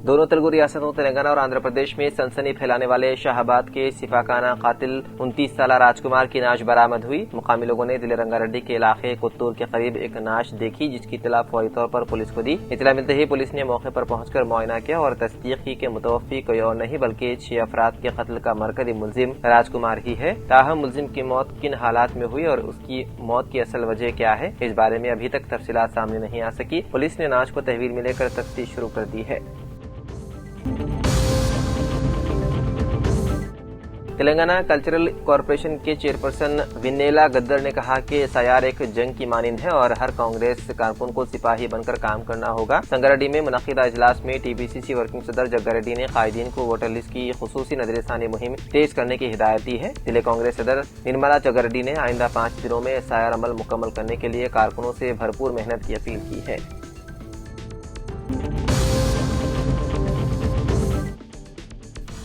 دونوں تلگو ریاستوں تلنگانہ اور آندھرا پردیش میں سنسنی پھیلانے والے شاہ آباد کے سفاکانہ قاتل 29 سالہ راج کمار کی نعش برآمد ہوئی۔ مقامی لوگوں نے دل رنگا ریڈی کے علاقے کتور کے قریب ایک نعش دیکھی، جس کی اطلاع فوری طور پر پولیس کو دی۔ اطلاع ملتے ہی پولیس نے موقع پر پہنچ کر معائنہ کیا اور تصدیق کی کہ متوفی کوئی اور نہیں بلکہ 6 افراد کے قتل کا مرکزی ملزم راج کمار ہی ہے۔ تاہم ملزم کی موت کن حالات میں ہوئی اور اس کی موت کی اصل وجہ کیا ہے، اس بارے میں ابھی تک تفصیلات سامنے نہیں آ سکی۔ پولیس نے نعش کو تحویل میں لے کر تفتیش شروع کر دی ہے۔ تلنگانہ کلچرل کارپوریشن کے چیئرپرسن وینیلا گدر نے کہا کہ SIR ایک جنگ کی مانند ہے اور ہر کانگریس کارکن کو سپاہی بن کر کام کرنا ہوگا۔ سنگاریڈی میں منعقدہ اجلاس میں TPCC ورکنگ صدر جگا ریڈی نے قائدین کو ووٹر لسٹ کی خصوصی نظر ثانی مہم تیز کرنے کی ہدایت دی ہے۔ ضلع کانگریس صدر نرملا جگا ریڈی نے آئندہ 5 دنوں میں SIR عمل مکمل کرنے کے لیے کارکنوں سے بھرپور محنت کی اپیل کی ہے۔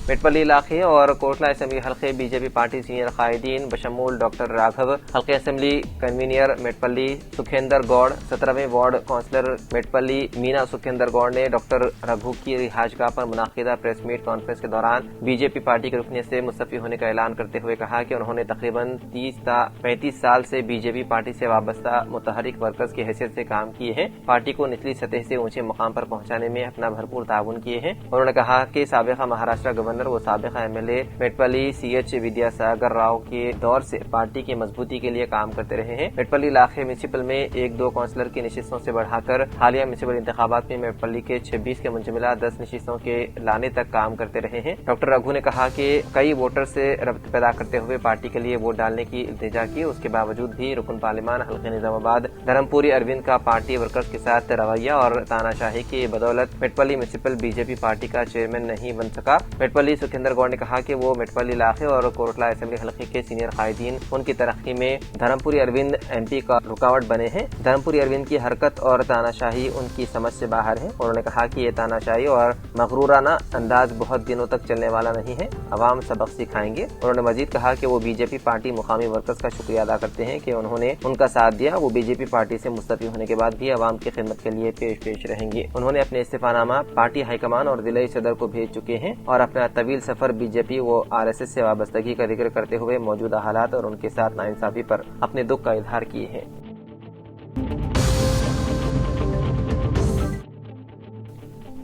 میٹپلی علاقے اور کوٹلہ اسمبلی حلقے BJP پارٹی سینئر قائدین بشمول ڈاکٹر راگھو، حلقے اسمبلی کنوینئر میٹپلی سکھیندر گوڑ، 17ویں وارڈ کونسلر میٹپلی مینا سکھیندر گوڑ نے ڈاکٹر رگھو کی رہائش گاہ پر منعقدہ پریس میٹ کانفرنس کے دوران BJP پارٹی کی رکنیت سے مستعفی ہونے کا اعلان کرتے ہوئے کہا کہ انہوں نے تقریباً 30 تا 35 سال سے BJP پارٹی سے وابستہ متحرک ورکرز کی حیثیت سے کام کیے ہیں۔ پارٹی کو نچلی سطح سے اونچے مقام پر پہنچانے میں اپنا بھرپور تعاون کیے ہیں۔ انہوں نے کہا کہ سابقہ مہاراشٹر گورنر وہ سابقہ MLA میٹپلی CH ودیا ساگر راؤ کے دور سے پارٹی کی مضبوطی کے لیے کام کرتے رہے ہیں۔ میٹپلی علاقے میونسپل میں 1-2 کونسلر کی نشستوں سے بڑھا کر حالیہ میونسپل انتخابات میں میٹپلی کے 26 کے منجملہ 10 نشستوں کے لانے تک کام کرتے رہے ہیں۔ ڈاکٹر رگھو نے کہا کہ کئی ووٹر سے ربط پیدا کرتے ہوئے پارٹی کے لیے ووٹ ڈالنے کی التجا کی، اس کے باوجود بھی رکن پارلیمان حلقہ نظام آباد دھرمپوری اروند کا پارٹی ورکرز کے ساتھ رویہ اور تاناشاہی کی بدولت میٹپلی میونسپل BJP پارٹی کا چیئرمین نہیں بن سکا۔ میٹپلی سکھیندر گوڑ نے کہا کہ وہ میٹپلی علاقے اور کوٹلہ اسمبلی حلقے کے سینئر قائدین ان کی ترقی میں دھرمپوری اروند MP کا رکاوٹ بنے ہیں۔ دھرمپوری اروند کی حرکت اور تاناشاہی ان کی سمجھ سے باہر ہے۔ انہوں نے کہا کہ یہ تاناشاہی اور مغرورانہ انداز بہت دنوں تک چلنے والا نہیں ہے، عوام سبق سکھائیں گے۔ انہوں نے مزید کہا کہ وہ BJP پارٹی مقامی ورکرز کا شکریہ ادا کرتے ہیں کہ انہوں نے ان کا ساتھ دیا۔ وہ BJP پارٹی سے مستعفی ہونے کے بعد بھی عوام کی خدمت کے لیے پیش رہیں گے۔ انہوں نے اپنے استعفی نامہ پارٹی ہائی کمان اور ضلعی صدر کو بھیج چکے ہیں اور اپنا طویل سفر BJP و RSS سے وابستگی کا ذکر کرتے ہوئے موجودہ حالات اور ان کے ساتھ ناانصافی پر اپنے دکھ کا اظہار کیے ہیں۔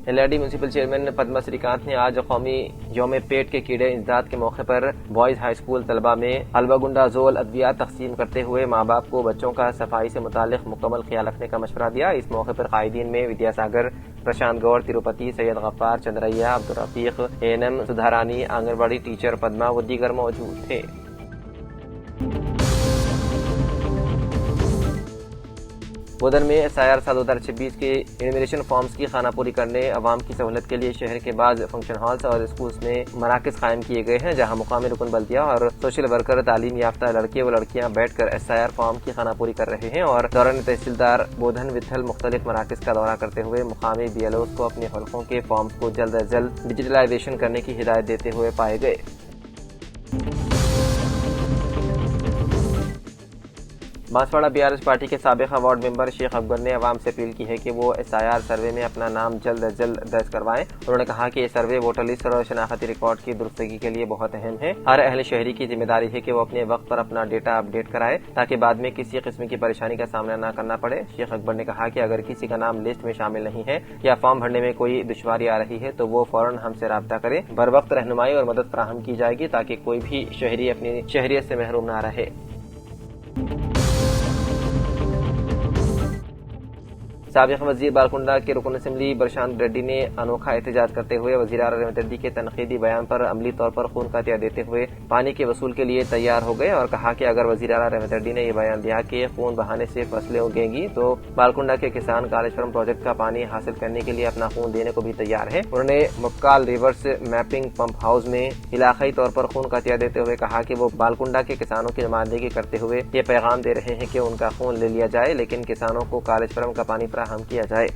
LRD میونسپل چیئرمین پدما سری کانت نے آج قومی یوم پیٹ کے کیڑے انسداد کے موقع پر بوائز ہائی اسکول طلبہ میں حلوہ گنڈا زول ادویات تقسیم کرتے ہوئے ماں باپ کو بچوں کا صفائی سے متعلق مکمل خیال رکھنے کا مشورہ دیا۔ اس موقع پر قائدین میں ودیا ساگر، پرشانت گوڑ، تروپتی، سید غفار، چندریا، عبدالرفیق، ANM سدھارانی، آنگن واڑی ٹیچر پدما و دیگر موجود تھے۔ بودھن میں SIR سال 2026 کے انومیریشن فارمز کی خانہ پوری کرنے عوام کی سہولت کے لیے شہر کے بعض فنکشن ہالز اور اسکولز میں مراکز قائم کیے گئے ہیں، جہاں مقامی رکن بلدیہ اور سوشل ورکر تعلیم یافتہ لڑکے و لڑکیاں بیٹھ کر SIR فارم کی خانہ پوری کر رہے ہیں اور دوران تحصیلدار بودھن وٹھل مختلف مراکز کا دورہ کرتے ہوئے مقامی BLOز کو اپنے حلقوں کے فارمز کو جلد از جلد ڈیجیٹلائزیشن کرنے کی ہدایت دیتے ہوئے پائے گئے۔ بانسواڑہ BRS پارٹی کے سابقہ وارڈ ممبر شیخ اکبر نے عوام سے اپیل کی ہے کہ وہ SIR سروے میں اپنا نام جلد از جلد درج کروائیں۔ انہوں نے کہا کہ یہ سروے ووٹر لسٹ اور شناختی ریکارڈ کی درستگی کے لیے بہت اہم ہے۔ ہر اہل شہری کی ذمہ داری ہے کہ وہ اپنے وقت پر اپنا ڈیٹا اپڈیٹ کرائے تاکہ بعد میں کسی قسم کی پریشانی کا سامنا نہ کرنا پڑے۔ شیخ اکبر نے کہا کہ اگر کسی کا نام لسٹ میں شامل نہیں ہے یا فارم بھرنے میں کوئی دشواری آ رہی ہے تو وہ فوراً ہم سے رابطہ کرے۔ بر وقت رہنمائی اور مدد فراہم کی جائے گی تاکہ کوئی بھی شہری اپنی شہریت سے محروم نہ رہے۔ سابق وزیر بالکنڈہ کے رکن اسمبلی پرشانت ریڈی نے انوکھا احتجاج کرتے ہوئے وزیر اعلیٰ ریونت ریڈی کے تنقیدی بیان پر عملی طور پر خون کا عطیہ دیتے ہوئے پانی کے وصول کے لیے تیار ہو گئے اور کہا کہ اگر وزیر اعلیٰ ریونت ریڈی نے یہ بیان دیا کہ خون بہانے سے فصلیں اگیں گی تو بالکنڈہ کے کسان کالیشورم پروجیکٹ کا پانی حاصل کرنے کے لیے اپنا خون دینے کو بھی تیار ہیں۔ انہوں نے مکال ریورس میپنگ پمپ ہاؤس میں علاقائی طور پر خون کا عطیہ دیتے ہوئے کہا کہ وہ بالکنڈہ کے کسانوں کی نمائندگی کرتے ہوئے یہ پیغام دے رہے ہیں کہ ان کا خون لے لیا جائے لیکن کسانوں کو کالیشورم کا پانی فراہم کیا جائے۔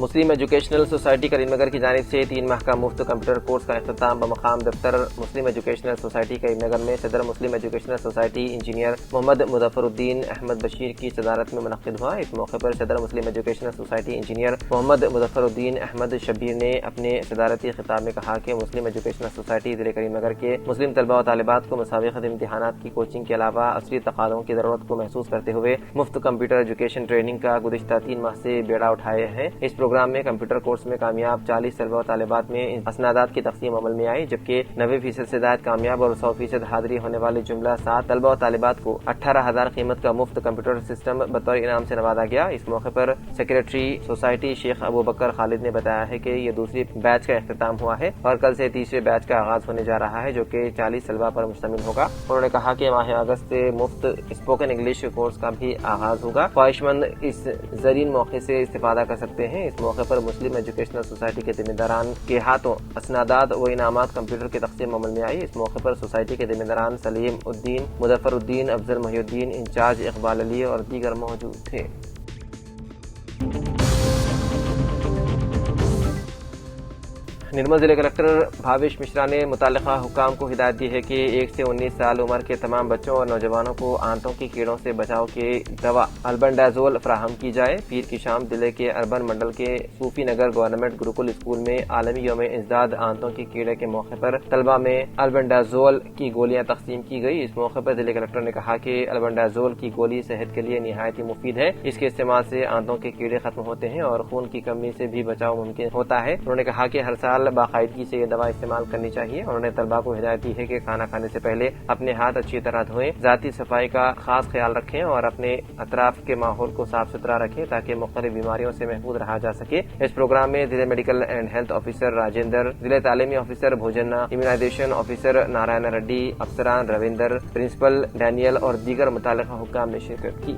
مسلم ایجوکیشنل سوسائٹی کریم نگر کی جانب سے 3 ماہ کا مفت کمپیوٹر کورس کا اختتام بمقام دفتر مسلم ایجوکیشنل سوسائٹی کریم نگر میں صدر مسلم ایجوکیشنل سوسائٹی انجینئر محمد مظفر الدین احمد بشیر کی صدارت میں منعقد ہوا۔ اس موقع پر صدر مسلم ایجوکیشنل سوسائٹی انجینئر محمد مظفر الدین احمد شبیر نے اپنے صدارتی خطاب میں کہا کہ مسلم ایجوکیشنل سوسائٹی ضلع کریم نگر کے مسلم طلباء و طالبات کو مساوی خط امتحانات کی کوچنگ کے علاوہ عصری تقاضوں کی ضرورت کو محسوس کرتے ہوئے مفت کمپیوٹر ایجوکیشن ٹریننگ کا گزشتہ 3 ماہ سے بیڑا اٹھائے ہیں۔ اس پروگرام میں کمپیوٹر کورس میں کامیاب 40 طلباء و طالبات میں اسنادات کی تقسیم عمل میں آئی، جبکہ 90% سے زائد کامیاب اور 100% حاضری ہونے والے جملہ 7 طلباء و طالبات کو 18,000 قیمت کا مفت کمپیوٹر سسٹم بطور انعام سے نوازا گیا۔ اس موقع پر سیکریٹری سوسائٹی شیخ ابوبکر خالد نے بتایا ہے کہ یہ دوسری بیچ کا اختتام ہوا ہے اور کل سے تیسرے بیچ کا آغاز ہونے جا رہا ہے، جو کہ 40 طلباء پر مشتمل ہوگا۔ انہوں نے کہا کہ ماہ اگست سے مفت اسپوکن انگلش کورس کا بھی آغاز ہوگا۔ خواہش مند اس زرین موقع سے استفادہ کر سکتے ہیں۔ اس موقع پر مسلم ایجوکیشنل سوسائٹی کے ذمہ داران کے ہاتھوں اسنادات و انعامات کمپیوٹر کی تقسیم عمل میں آئی۔ اس موقع پر سوسائٹی کے ذمہ داران سلیم الدین، مظفر الدین، افضل محی الدین، انچارج اقبال علی اور دیگر موجود تھے۔ نرمل ضلع کلکٹر بھاویش مشرا نے متعلقہ حکام کو ہدایت دی ہے کہ 1 سے 19 سال عمر کے تمام بچوں اور نوجوانوں کو آنتوں کی کیڑوں سے بچاؤ کی دوا البنڈازول فراہم کی جائے۔ پیر کی شام ضلع کے اربن منڈل کے صوفی نگر گورنمنٹ گروکل اسکول میں عالمی یوم انسداد آنتوں کی کیڑے کے موقع پر طلبہ میں البنڈازول کی گولیاں تقسیم کی گئی۔ اس موقع پر ضلع کلکٹر نے کہا کہ البنڈازول کی گولی صحت کے لیے نہایت ہی مفید ہے۔ اس کے استعمال سے آنتوں کے کیڑے ختم ہوتے ہیں اور خون کی کمی سے بھی بچاؤ ممکن ہوتا ہے۔ انہوں نے کہا کہ ہر سال باقاعدگی سے یہ دوا استعمال کرنی چاہیے۔ انہوں نے طلباء کو ہدایت دی ہے کہ کھانا کھانے سے پہلے اپنے ہاتھ اچھی طرح دھوئیں، ذاتی صفائی کا خاص خیال رکھیں اور اپنے اطراف کے ماحول کو صاف ستھرا رکھیں تاکہ مختلف بیماریوں سے محفوظ رہا جا سکے۔ اس پروگرام میں ضلع medical and health officer Rajender, ضلع تعلیمی officer Bhojana, immunisation officer Narayan Reddy, افسران رویندر، پرنسپل ڈینیل اور دیگر متعلقہ حکام نے شرکت کی۔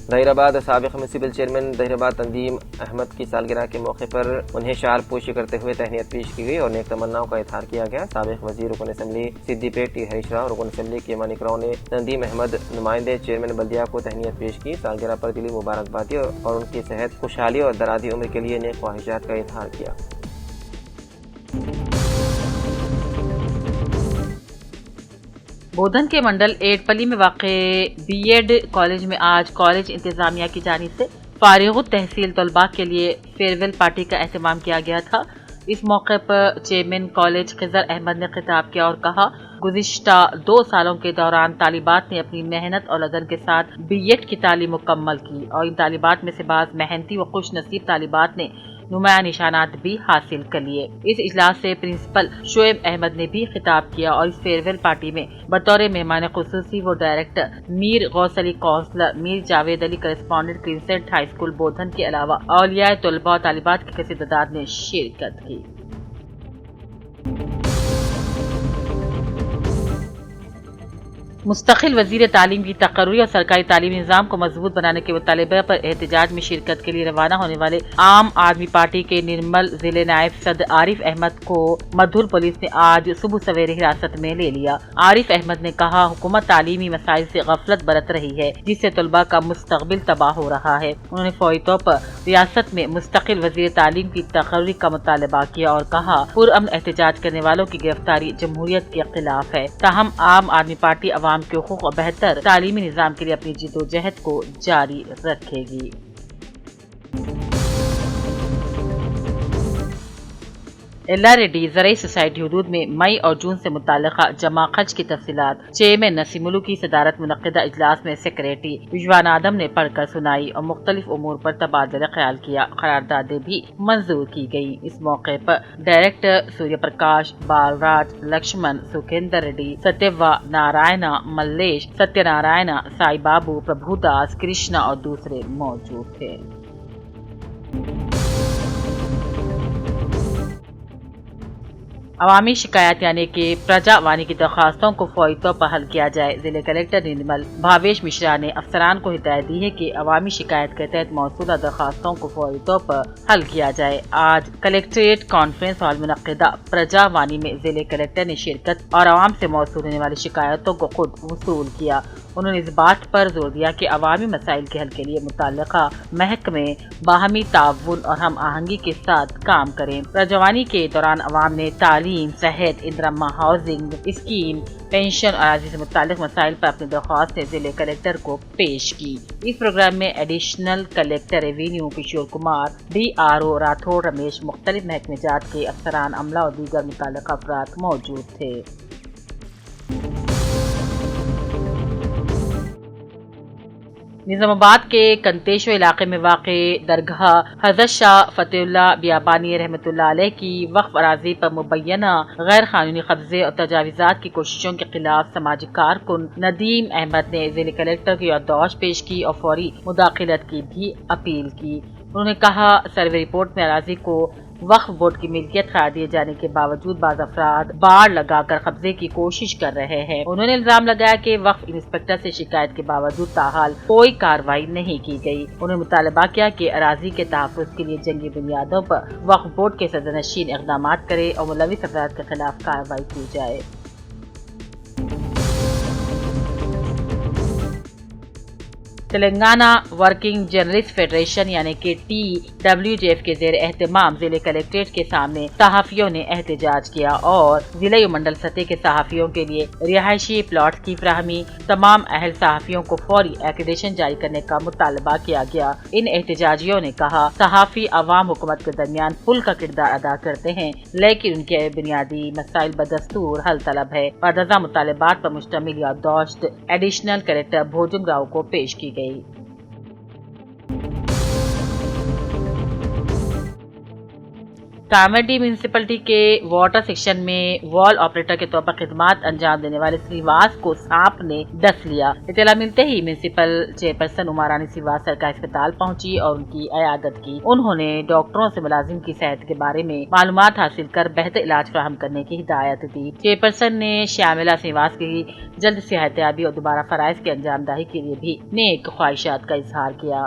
ظہیر آباد سابق میونسپل چیئرمین ظہیر آباد تنظیم احمد کی سالگرہ کے موقع پر انہیں شال پوشی کرتے ہوئے تہنیت پیش کی گئی اور نیک تمناؤں کا اظہار کیا گیا۔ سابق وزیر رکن اسمبلی سدی پیٹ ٹی ہریش راؤ، رکن اسمبلی کے مانک راؤ نے تنظیم احمد نمائندے چیئرمین بلدیہ کو تہنیت پیش کی، سالگرہ پر دلی مبارکباد دی اور ان کی صحت، خوشحالی اور درازی عمر کے لیے نیک خواہشات کا اظہار کیا۔ بودھن کے منڈل 8 پلی میں واقع بی ایڈ کالج میں آج کالج انتظامیہ کی جانب سے فارغ التحصیل طلباء کے لیے فیئرویل پارٹی کا اہتمام کیا گیا تھا۔ اس موقع پر چیئرمین کالج خضر احمد نے خطاب کیا اور کہا، گزشتہ 2 سالوں کے دوران طالبات نے اپنی محنت اور لگن کے ساتھ بی ایڈ کی تعلیم مکمل کی اور ان طالبات میں سے بعض محنتی و خوش نصیب طالبات نے نمایاں نشانات بھی حاصل کر لیے۔ اس اجلاس سے پرنسپل شعیب احمد نے بھی خطاب کیا اور اس فیئرویل پارٹی میں بطور مہمان خصوصی وہ ڈائریکٹر میر غوث علی کونسلر، میر جاوید علی کرسپونڈنٹ کرنسنٹ ہائی اسکول بودھن کے علاوہ اولیاء طلباء اور طالبات کی کثیر تعداد نے شرکت کی۔ مستقل وزیر تعلیم کی تقرری اور سرکاری تعلیمی نظام کو مضبوط بنانے کے مطالبہ پر احتجاج میں شرکت کے لیے روانہ ہونے والے عام آدمی پارٹی کے نرمل ضلع نائب صدر عارف احمد کو مدھول پولیس نے آج صبح سویرے حراست میں لے لیا۔ عارف احمد نے کہا، حکومت تعلیمی مسائل سے غفلت برت رہی ہے جس سے طلباء کا مستقبل تباہ ہو رہا ہے۔ انہوں نے فوری طور پر ریاست میں مستقل وزیر تعلیم کی تقرری کا مطالبہ کیا اور کہا، پرامن احتجاج کرنے والوں کی گرفتاری جمہوریت کے خلاف ہے۔ تاہم عام آدمی پارٹی عوام کے حقوق اور بہتر تعلیمی نظام کے لیے اپنی جدوجہد کو جاری رکھے گی۔ اللہ ریڈی زرعی سوسائٹی حدود میں مئی اور جون سے متعلقہ جمع خرچ کی تفصیلات چیئرمین نسیم ملک کی صدارت منعقدہ اجلاس میں سیکریٹری رضوان آدم نے پڑھ کر سنائی اور مختلف امور پر تبادلہ خیال کیا۔ قراردادیں بھی منظور کی گئی۔ اس موقع پر ڈائریکٹر سوریہ پرکاش، بال راج، لکشمن، سکھیندر ریڈی، ستیوا نارائنا، ملیش، ستیہ نارائنا، سائی بابو، پربھو داس، کرشنا اور دوسرے موجود تھے۔ عوامی شکایات یعنی کہ پرجا وانی کی درخواستوں کو فوری طور پر حل کیا جائے۔ ضلع کلکٹر نرمل بھاویش مشرا نے افسران کو ہدایت دی ہے کہ عوامی شکایت کے تحت موصولہ درخواستوں کو فوری طور پر حل کیا جائے۔ آج کلکٹریٹ کانفرنس ہال منعقدہ پرجا وانی میں ضلع کلکٹر نے شرکت اور عوام سے موصول ہونے والی شکایتوں کو خود وصول کیا۔ انہوں نے اس بات پر زور دیا کہ عوامی مسائل کے حل کے لیے متعلقہ محکمے باہمی تعاون اور ہم آہنگی کے ساتھ کام کریں۔ پرجوانی کے دوران عوام نے تعلیم، صحت، اندرامہ ہاؤسنگ اسکیم، پینشن اور اراضی سے متعلق مسائل پر اپنی درخواستیں ضلع کلکٹر کو پیش کی۔ اس پروگرام میں additional collector revenue Kishore Kumar, DRO Rathod Ramesh, مختلف محکمہ جات کے افسران، عملہ اور دیگر متعلقہ افراد موجود تھے۔ نظام آباد کے کنتیشور علاقے میں واقع درگاہ حضرت شاہ فتح اللہ بیابانی رحمۃ اللہ علیہ کی وقف اراضی پر مبینہ غیر قانونی قبضے اور تجاوزات کی کوششوں کے خلاف سماجی کارکن ندیم احمد نے ضلع کلکٹر کو یادداشت پیش کی اور فوری مداخلت کی بھی اپیل کی۔ انہوں نے کہا سروے رپورٹ میں اراضی کو وقف بورڈ کی ملکیت قرار دیے جانے کے باوجود بعض افراد باڑ لگا کر قبضے کی کوشش کر رہے ہیں۔ انہوں نے الزام لگایا کہ وقف انسپکٹر سے شکایت کے باوجود تاحال کوئی کارروائی نہیں کی گئی۔ انہوں نے مطالبہ کیا کہ اراضی کے تحفظ کے لیے جنگی بنیادوں پر وقف بورڈ کے صدر نشین اقدامات کرے اور ملوث افراد کے خلاف کارروائی کی جائے۔ تلنگانہ ورکنگ جرنلسٹ فیڈریشن یعنی کہ TWJF کے زیر اہتمام ضلع کلکٹریٹ کے سامنے صحافیوں نے احتجاج کیا اور ضلع و منڈل سطح کے صحافیوں کے لیے رہائشی پلاٹس کی فراہمی، تمام اہل صحافیوں کو فوری ایکریڈیشن جاری کرنے کا مطالبہ کیا گیا۔ ان احتجاجیوں نے کہا صحافی عوام حکومت کے درمیان پل کا کردار ادا کرتے ہیں لیکن ان کے بنیادی مسائل بدستور حل طلب ہے۔ متعدد مطالبات پر مشتمل یادداشت ایڈیشنل کلکٹر بھوجن راؤ کو پیش کی گئی۔ کامیڈی میونسپلٹی کے واٹر سیکشن میں وال آپریٹر کے طور پر خدمات انجام دینے والے سریواس کو سانپ نے ڈس لیا۔ اطلاع ملتے ہی میونسپل چیئرپرسن عما رانی سریواس سرکاری اسپتال پہنچی اور ان کی عیادت کی۔ انہوں نے ڈاکٹروں سے ملازم کی صحت کے بارے میں معلومات حاصل کر بہتر علاج فراہم کرنے کی ہدایت دی۔ چیئرپرسن نے شیاملا سریواس کی جلد صحتیابی اور دوبارہ فرائض کی انجام دہی کے لیے بھی نیک خواہشات کا اظہار کیا۔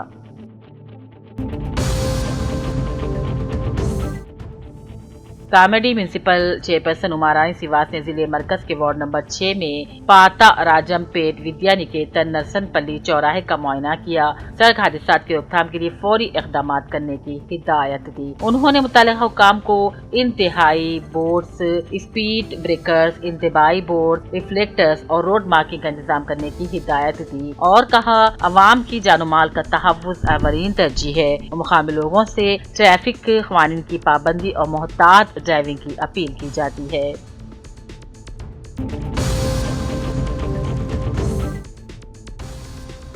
کامیڈی میونسپل چیئرپرسن عما رانی سریواس نے ضلع مرکز کے وارڈ نمبر 6 میں پاتا راجم پیٹ ودیا نکیتن نرسن پلی چوراہے کا معائنہ کیا۔ سڑک حادثات کی روک تھام کے لیے فوری اقدامات کرنے کی ہدایت دی۔ انہوں نے متعلقہ حکام کو انتہائی بورڈز، اسپیڈ بریکرز، انتباہی بورڈز، ریفلیکٹرز اور روڈ مارکنگ کا انتظام کرنے کی ہدایت دی اور کہا عوام کی جان و مال کا تحفظ اولین ترجیح ہے اور مقامی لوگوں سے ٹریفک قوانین کی پابندی اور محتاط ڈرائیونگ کی اپیل کی جاتی ہے۔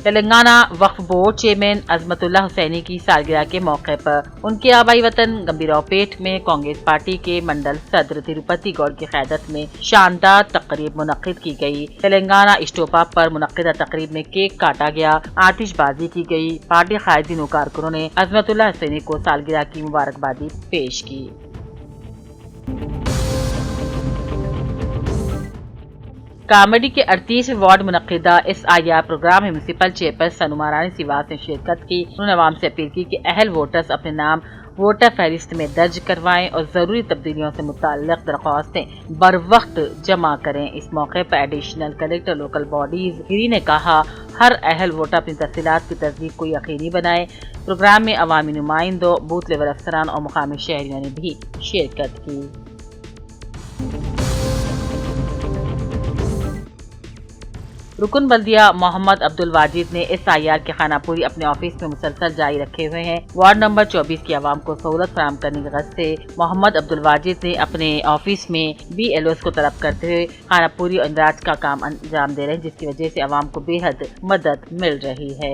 تلنگانہ وقف بورڈ چیئرمین عظمت اللہ حسینی کی سالگرہ کے موقع پر ان کے آبائی وطن گمبھیراؤ پیٹ میں کانگریس پارٹی کے منڈل صدر تروپتی گوڑ کی قیادت میں شاندار تقریب منعقد کی گئی۔ تلنگانہ اسٹوپا پر منعقدہ تقریب میں کیک کاٹا گیا، آتش بازی کی گئی۔ پارٹی قائدین و کارکنوں نے عظمت اللہ حسینی کو سالگرہ کی مبارکبادی پیش کی۔ کامیڈی کے 38ویں وارڈ منعقدہ SIR پروگرام میں میونسپل چیئرپرسن عما رانی سریواس نے شرکت کی۔ انہوں نے عوام سے اپیل کی کہ اہل ووٹرز اپنے نام ووٹر فہرست میں درج کروائیں اور ضروری تبدیلیوں سے متعلق درخواستیں بر وقت جمع کریں۔ اس موقع پر ایڈیشنل کلکٹر لوکل باڈیز گری نے کہا ہر اہل ووٹر اپنی تفصیلات کی تصدیق کو یقینی بنائے۔ پروگرام میں عوامی نمائندوں، بوتھ لیول افسران اور مقامی شہریوں نے بھی شرکت کی۔ رکن بلدیہ محمد عبدالواجد نے SIR کے خانہ پوری اپنے آفس میں مسلسل جاری رکھے ہوئے ہیں۔ وارڈ نمبر 24 کی عوام کو سہولت فراہم کرنے کی غرض سے محمد عبدالواجد نے اپنے آفس میں BLOs کو طلب کرتے ہوئے خانہ پوری اور اندراج کا کام انجام دے رہے ہیں، جس کی وجہ سے عوام کو بے حد مدد مل رہی ہے۔